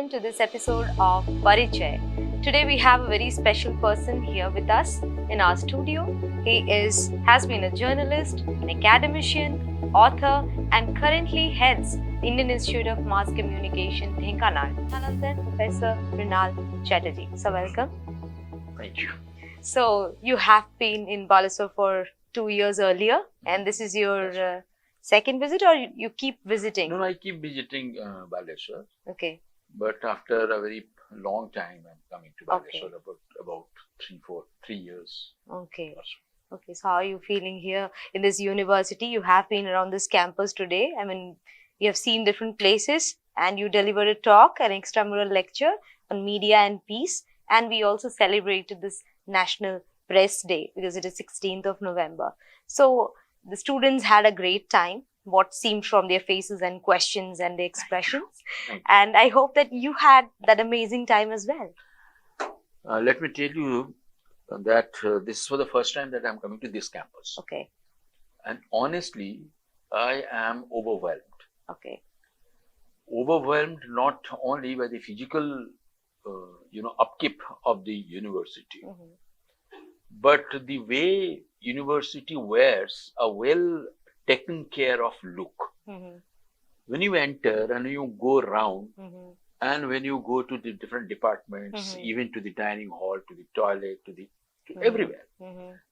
welcome to this episode of Parichaya. Today we have a very special person here with us in our studio. He has been a journalist, an academician, author, and currently heads the Indian Institute of Mass Communication, Dhenkanal. Professor Mrinal Chatterjee. So welcome. Thank you. So you have been in Balasore for 2 years earlier, and this is your second visit, or you keep visiting? No, I keep visiting Baleshwar. Okay. But after a very long time, I'm coming to Baleshwar Okay. about 3 years. Okay. Or so. Okay. So how are you feeling here in this university? You have been around this campus today. I mean, you have seen different places, and you delivered a talk, an extramural lecture on media and peace. And we also celebrated this National Press Day because it is 16th of November. So the students had a great time, what seemed from their faces and questions and the expressions. Thank you. And I hope that you had that amazing time as well. Let me tell you that this is for the first time that I'm coming to this campus. Okay. And honestly, I am overwhelmed. Okay. Overwhelmed not only by the physical, upkeep of the university, but the way university wears a well taken care of look. When you enter and you go around, and when you go to the different departments, even to the dining hall, to the toilet, to everywhere,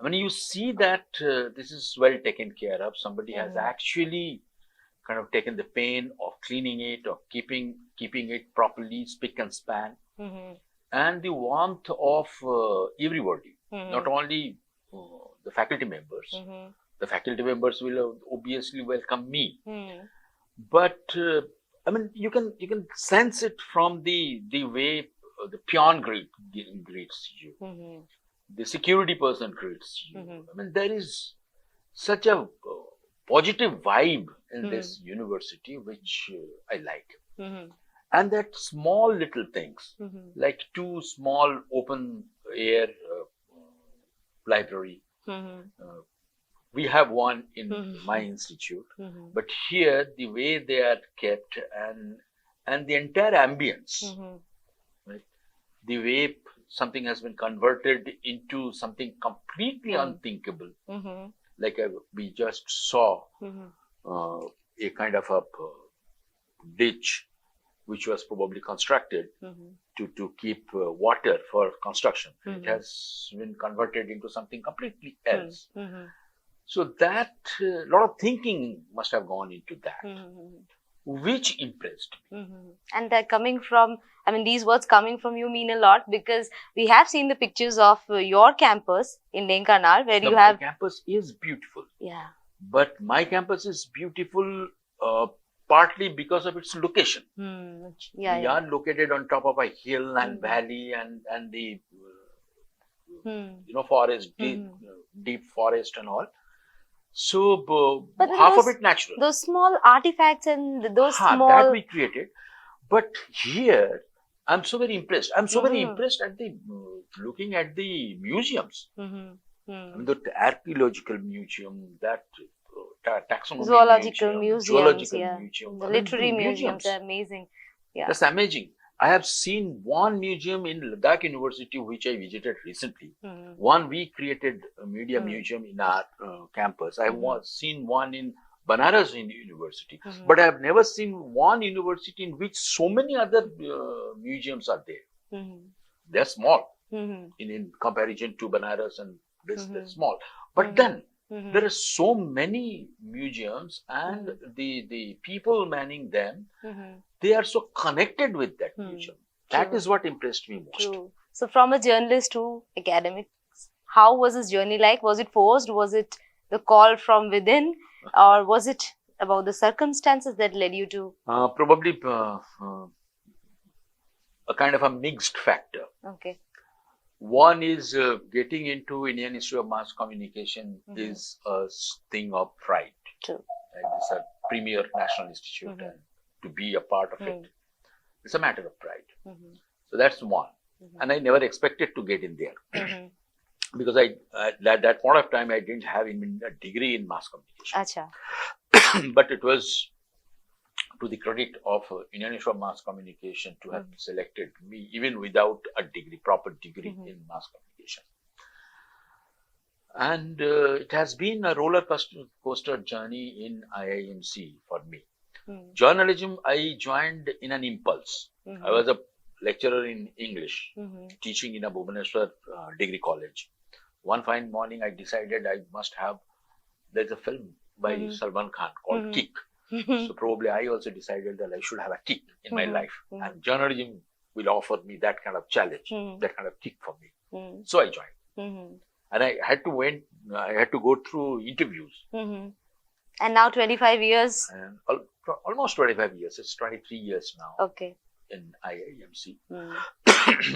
when you see that this is well taken care of, somebody has actually kind of taken the pain of cleaning it, of keeping it properly, spick and span, and the warmth of everybody, not only the faculty members. The faculty members will obviously welcome me, but you can sense it from the way the peon greets you, the security person greets you. There is such a positive vibe in this university, which I like. And that small little things, like 2 small open air library. We have one in my institute, but here the way they are kept and the entire ambience, right? The way something has been converted into something completely unthinkable. Like we just saw a kind of a ditch which was probably constructed to keep water for construction. It has been converted into something completely else. So that lot of thinking must have gone into that, which impressed me. And that coming from, these words coming from you mean a lot, because we have seen the pictures of your campus in Dhenkanal, where My campus is beautiful. Yeah. But my campus is beautiful partly because of its location. We are located on top of a hill and valley and the forest, deep forest and all. So half of it natural. Those small artifacts and those small that we created. But here I'm so very impressed. I'm so very impressed at the looking at the museums. The archaeological museum, that taxonomy zoological museum, museum. The literary museums are amazing. Yeah. That's amazing. I have seen one museum in Ladakh University, which I visited recently. One we created a media museum in our campus. I have seen one in Banaras University, but I have never seen one university in which so many other museums are there. They're small in comparison to Banaras, and this they're small. But then there are so many museums, and the people manning them, they are so connected with that museum. That is what impressed me most. True. So from a journalist to academics, how was this journey like? Was it forced? Was it the call from within? Or was it about the circumstances that led you to? Probably a kind of a mixed factor. Okay. One is getting into Indian Institute of Mass Communication is a thing of pride. True. It's a premier national institute, and to be a part of it, it's a matter of pride. So that's one. And I never expected to get in there. Because at that point of time, I didn't have even a degree in mass communication. Acha. But it was to the credit of Indian Institute of Mass Communication to have selected me, even without a degree, proper degree in mass communication. And it has been a roller coaster journey in IIMC for me. Journalism, I joined in an impulse. I was a lecturer in English, teaching in a Bhubaneswar degree college. One fine morning, I decided I must have, there's a film by Salman Khan called Kick. So probably I also decided that I should have a kick in my life. And journalism will offer me that kind of challenge, that kind of kick for me. So I joined. And I had to go through interviews. And now 25 years? And almost 25 years. It's 23 years now. Okay. In IIMC.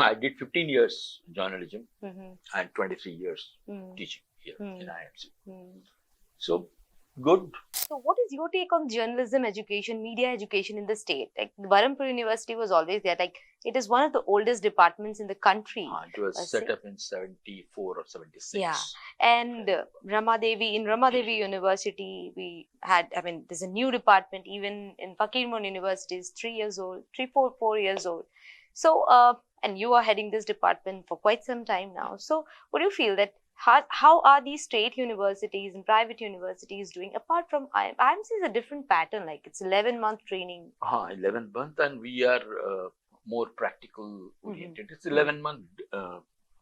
I did 15 years journalism and 23 years teaching here in IIMC. So, good. So, what is your take on journalism education, media education in the state? Like, Barampur University was always there. Like, it is one of the oldest departments in the country. It was set up in 74 or 76. Yeah. And in Ramadevi University, we had, there's a new department, even in Fakir Mohan University is 4 years old. So, and you are heading this department for quite some time now. So, what do you feel that how are these state universities and private universities doing? Apart from IIMC is a different pattern, like it's 11-month training. 11 month, and we are more practical oriented. It's 11-month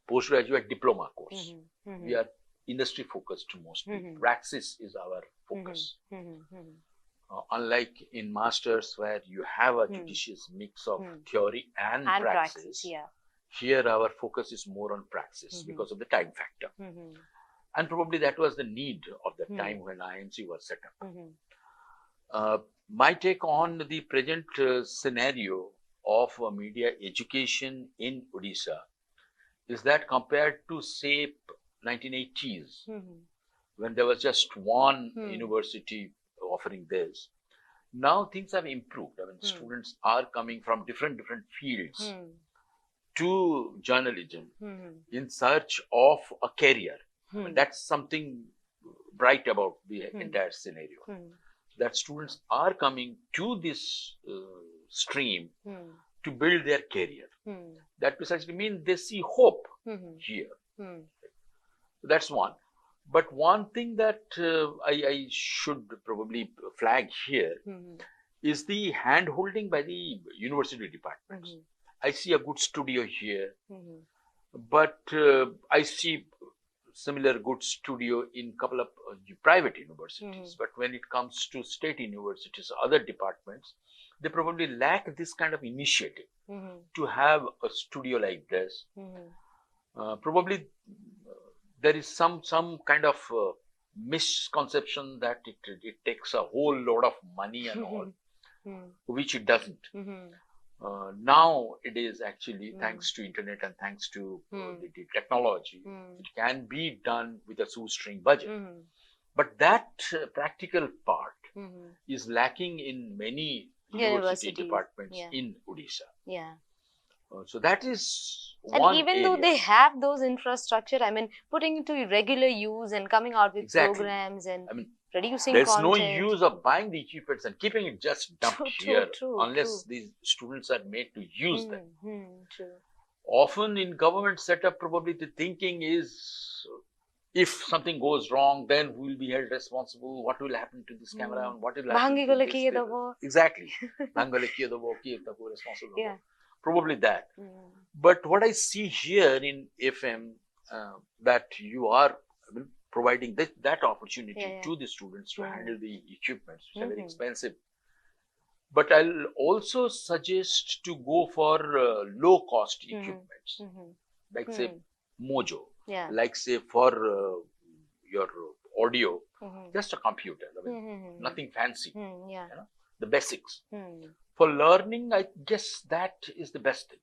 postgraduate diploma course. We are industry focused mostly. Praxis is our focus. Unlike in masters where you have a judicious mix of theory and praxis. Here our focus is more on praxis because of the time factor. And probably that was the need of the time when IIMC was set up. My take on the present scenario of media education in Odisha is that compared to, say, 1980s, when there was just one university offering this, now things have improved. Students are coming from different fields to journalism in search of a career. That's something bright about the entire scenario. That students are coming to this stream to build their career. That precisely means they see hope here. That's one. But one thing that I should probably flag here is the hand-holding by the university departments. I see a good studio here, but I see similar good studio in a couple of private universities. But when it comes to state universities, other departments, they probably lack this kind of initiative to have a studio like this. Probably there is some kind of misconception that it takes a whole lot of money and all, which it doesn't. Now it is actually, thanks to internet and thanks to the technology, it can be done with a shoestring budget. But that practical part is lacking in many university departments in Odisha. So that is one And even area. though they have those infrastructure, putting into regular use and coming out with programs and producing there's content. no use of buying the equipment and keeping it just dumped here unless these students are made to use them. Often in government setup, probably the thinking is, if something goes wrong, then who will be held responsible? What will happen to this camera? And what will happen to this? Exactly. Probably that. But what I see here in FM, that you are providing that opportunity to the students to handle the equipments, which are very expensive. But I'll also suggest to go for low-cost equipments, like say Mojo, like say for your audio, just a computer, nothing fancy, the basics. For learning, I guess that is the best thing.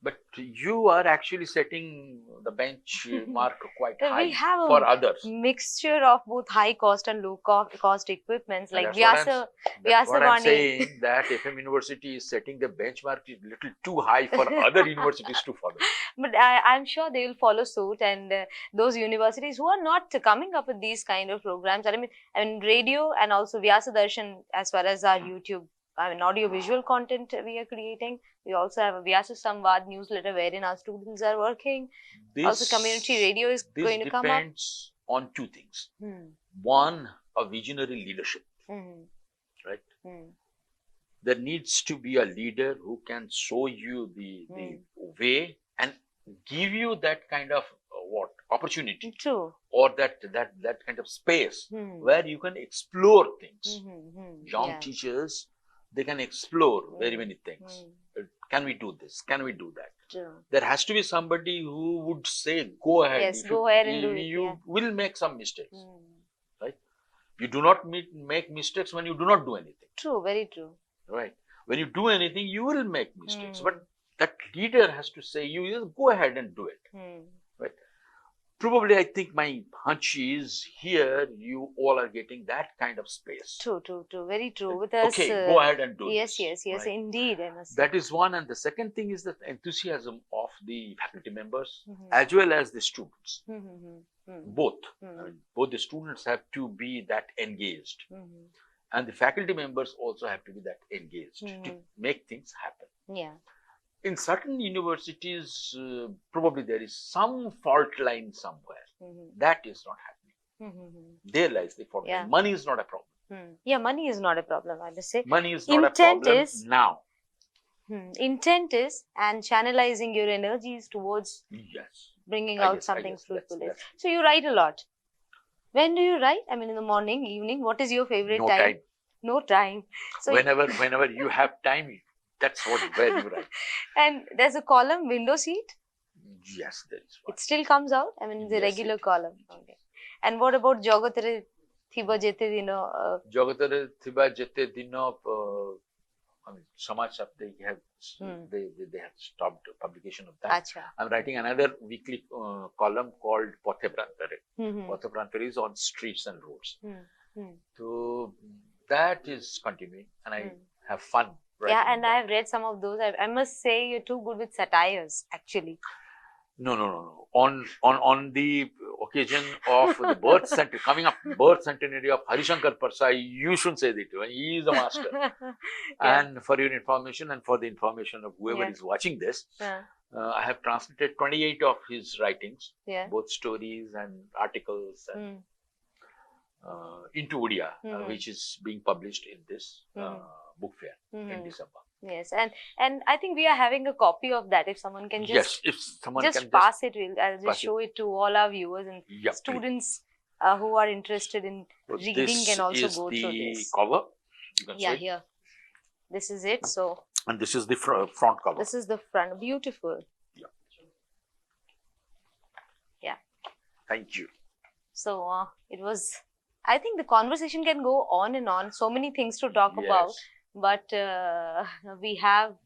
But you are actually setting the benchmark quite So high we have for a others. mixture of both high cost and low cost equipments. And Like that's Vyasa what I'm Vani. saying, that FM University is setting the benchmark is little too high for other universities to follow. But I'm sure they will follow suit, and those universities who are not coming up with these kind of programs. I mean, radio and also Vyasa Darshan, as far as our YouTube, audio visual content we are creating. We also have a Vyasa Samvad newsletter wherein our students are working. Also, community radio is going to come up. This depends on two things. One, a visionary leadership, right? There needs to be a leader who can show you the way and give you that kind of opportunity. True. Or that kind of space where you can explore things. Young teachers, they can explore very many things. Can we do this? Can we do that? True. There has to be somebody who would say, go ahead. Yes, go ahead and do it. You will make some mistakes, right? You do not make mistakes when you do not do anything. True, very true. Right. When you do anything, you will make mistakes. But that leader has to say, you just go ahead and do it. Right. Probably, I think my hunch is here, you all are getting that kind of space. True. Very true. With us. Okay, go ahead and do yes, this. Yes, right? Indeed. I must that is one. And the second thing is the enthusiasm of the faculty members as well as the students. Both. Both the students have to be that engaged. And the faculty members also have to be that engaged to make things happen. Yeah. In certain universities, probably there is some fault line somewhere. That is not happening. There lies the fault line. Money is not a problem. Yeah, money is not a problem, I must say. Money is not a problem now. Intent is, and channelizing your energies towards bringing out something fruitful. So you write a lot. When do you write? I mean, in the morning, evening, what is your favorite time? No time. So whenever you have time, that's where you write. And there's a column, window seat? Yes, there is one. It still comes out? I mean, it's a regular column. Okay. And what about Jagatare Thiba Jete Dino? Jagatare Thiba Jete Dino, Samaj Saptahi have they have stopped publication of that. Achha. I'm writing another weekly column called Pothe Prantare. Pothe Prantare is on streets and roads. So that is continuing, and I have fun. Yeah, and I have read some of those. I must say you're too good with satires, actually. No. On the occasion of the birth centenary of Harishankar Parsai, you should say that too. He is a master. And for your information and for the information of whoever is watching this, I have translated 28 of his writings, both stories and articles, and, into Odia, which is being published in this book fair in December. Yes, and I think we are having a copy of that. If someone can just if someone just can pass it, I'll just show it to all our viewers and students who are interested in reading can also go through this. Cover. Here. This is it. So. And this is the front cover. This is the front. Beautiful. Yeah. Thank you. So it was. I think the conversation can go on and on. So many things to talk about. But we have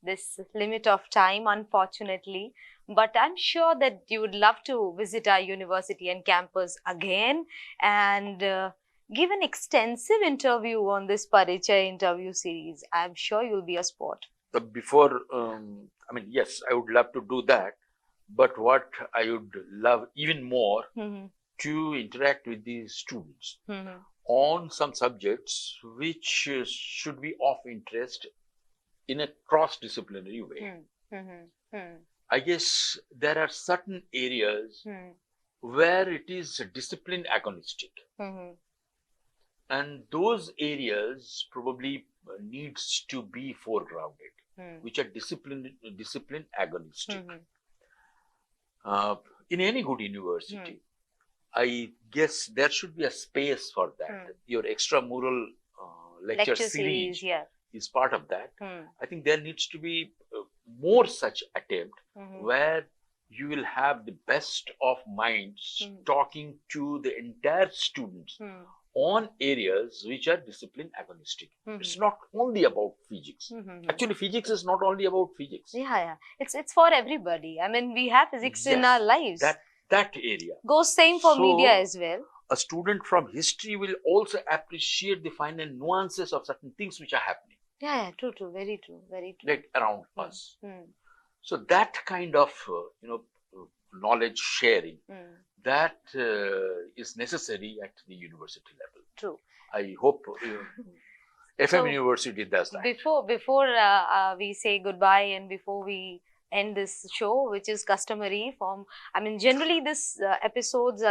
this limit of time, unfortunately. But I'm sure that you would love to visit our university and campus again and give an extensive interview on this Parichaya interview series. I'm sure you'll be a sport. Before, yes, I would love to do that. But what I would love even more to interact with the students on some subjects which should be of interest in a cross-disciplinary way. I guess there are certain areas where it is discipline agonistic. And those areas probably needs to be foregrounded, which are discipline agonistic. In any good university, I guess there should be a space for that. Your extramural lecture series is part of that. I think there needs to be more such attempt where you will have the best of minds talking to the entire students on areas which are discipline agnostic. It's not only about physics. Actually, physics is not only about physics. Yeah. It's for everybody. I mean, we have physics in our lives. That area. Goes same for media as well. A student from history will also appreciate the finer nuances of certain things which are happening. Yeah, true, very true. Like around us. So that kind of knowledge sharing, that is necessary at the university level. True. I hope FM University does that. Before we say goodbye and before we end this show, which is customary from, I mean, generally these episodes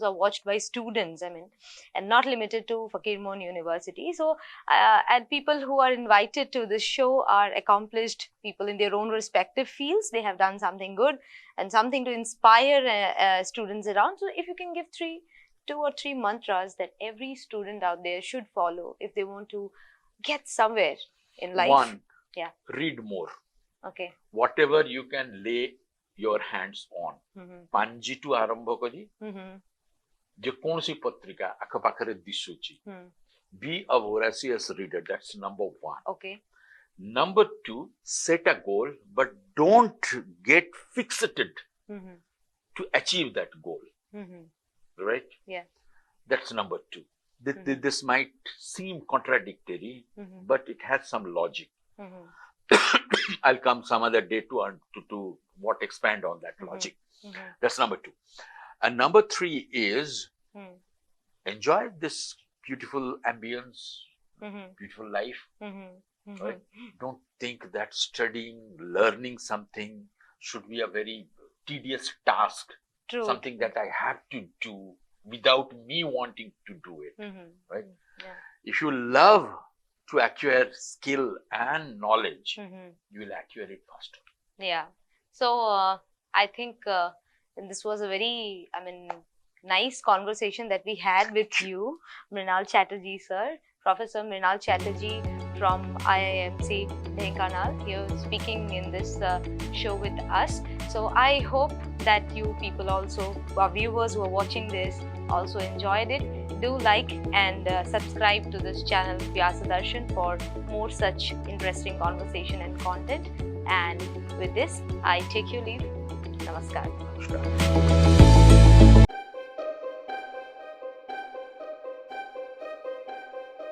are watched by students, I mean, and not limited to Fakir Mohan University. So, and people who are invited to this show are accomplished people in their own respective fields. They have done something good and something to inspire students around. So, if you can give 2 or 3 mantras that every student out there should follow if they want to get somewhere in life. One, read more. Okay. Whatever you can lay your hands on. Panji to arambho kari. Je konsi patrika akapakare disuchi. Be a voracious reader. That's number 1. Okay. Number 2, set a goal, but don't get fixated to achieve that goal. Right? Yeah. That's number 2. This might seem contradictory, but it has some logic. I'll come some other day to what expand on that logic. That's number 2. And number 3 is enjoy this beautiful ambience, beautiful life. Right? Don't think that studying, learning something should be a very tedious task. True. Something that I have to do without me wanting to do it. Right? Yeah. If you love to acquire skill and knowledge, you will acquire it faster. Yeah. So I think this was a very, nice conversation that we had with you, Mrinal Chatterjee sir, Professor Mrinal Chatterjee from IIMC Dhenkanal, here speaking in this show with us. So I hope that you people also, our viewers who are watching this, also enjoyed it. Do like and subscribe to this channel Vyasa Darshan for more such interesting conversation and content. And with this, I take your leave. Namaskar. Namaskar.